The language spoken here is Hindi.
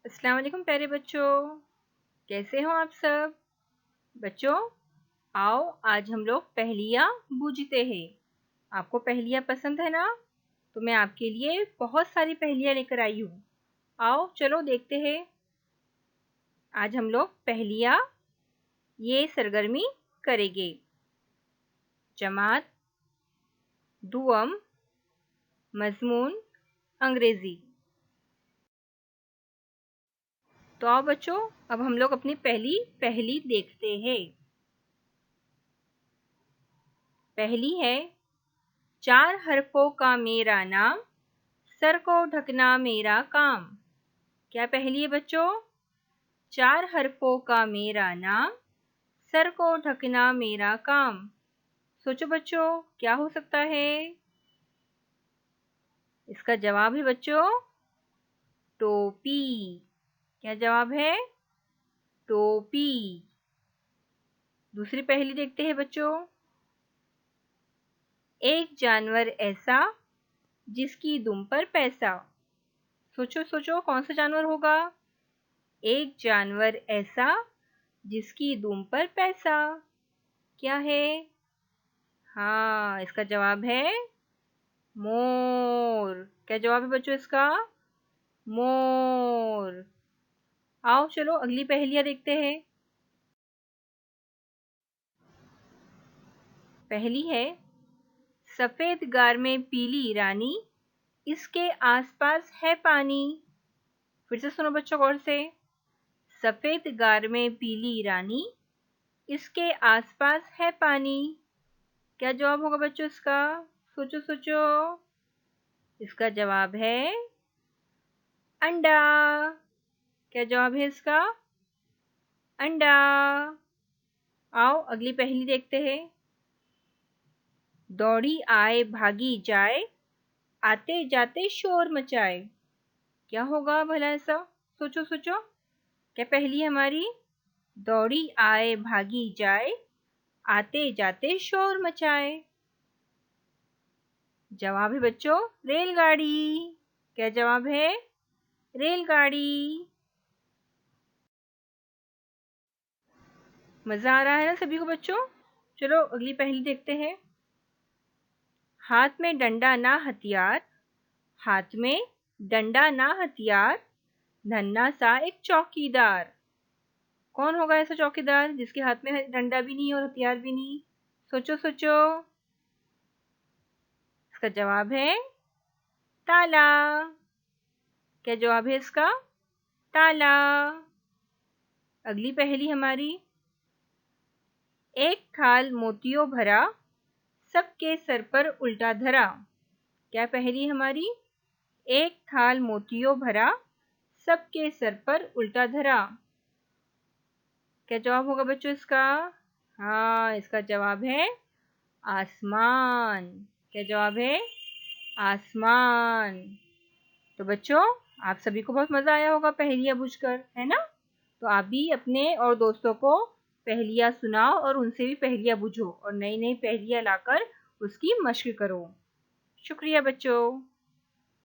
अस्सलाम वालेकुम प्यारे बच्चों, कैसे हो आप सब। बच्चों आओ आज हम लोग पहेलियाँ बूझते हैं। आपको पहेलियाँ पसंद है ना? तो मैं आपके लिए बहुत सारी पहेलियाँ लेकर आई हूँ। आओ चलो देखते हैं। आज हम लोग पहेलियाँ ये सरगर्मी करेंगे। जमात, दुअम, मजमून, अंग्रेजी। तो आओ बच्चों, अब हम लोग अपनी पहली पहेली देखते हैं। पहली है, 4 हरफों का मेरा नाम, सर को ढकना मेरा काम। क्या पहेली है बच्चों? 4 हरफों का मेरा नाम, सर को ढकना मेरा काम। सोचो बच्चों, क्या हो सकता है? इसका जवाब है बच्चों टोपी। क्या जवाब है? टोपी। दूसरी पहेली देखते हैं बच्चों। एक जानवर ऐसा जिसकी दुम पर पैसा। सोचो सोचो, कौन सा जानवर होगा? एक जानवर ऐसा जिसकी दुम पर पैसा। क्या है? हाँ, इसका जवाब है मोर। क्या जवाब है बच्चों इसका? मोर। आओ चलो अगली पहेलियां देखते हैं। पहली है, सफेद गार में पीली रानी, इसके आसपास है पानी। फिर से सुनो बच्चों गौर से। सफेद गार में पीली रानी, इसके आसपास है पानी। क्या जवाब होगा बच्चों इसका? सोचो सोचो। इसका जवाब है अंडा। क्या जवाब है इसका? अंडा। आओ अगली पहेली देखते हैं। दौड़ी आए भागी जाए, आते जाते शोर मचाए। क्या होगा भला ऐसा? सोचो सोचो। क्या पहेली है हमारी? दौड़ी आए भागी जाए, आते जाते शोर मचाए। जवाब है बच्चों रेलगाड़ी। क्या जवाब है? रेलगाड़ी। मजा आ रहा है ना सभी को बच्चों? चलो अगली पहेली देखते हैं। हाथ में डंडा ना हथियार, हाथ में डंडा ना हथियार, नन्हा सा एक चौकीदार। कौन होगा ऐसा चौकीदार जिसके हाथ में डंडा भी नहीं और हथियार भी नहीं? सोचो सोचो। इसका जवाब है ताला। क्या जवाब है इसका? ताला। अगली पहेली हमारी, एक थाल मोतियों भरा, सबके सर पर उल्टा धरा। क्या पहेली हमारी? एक थाल मोतियों भरा, सबके सर पर उल्टा धरा। क्या जवाब होगा बच्चों इसका? हाँ, इसका जवाब है आसमान। क्या जवाब है? आसमान। तो बच्चों, आप सभी को बहुत मजा आया होगा पहेलियां बूझकर, है ना? तो आप भी अपने और दोस्तों को पहेलियां सुनाओ और उनसे भी पहेलियां बूझो और नई नई पहेलियां लाकर उसकी मशक करो। शुक्रिया बच्चों।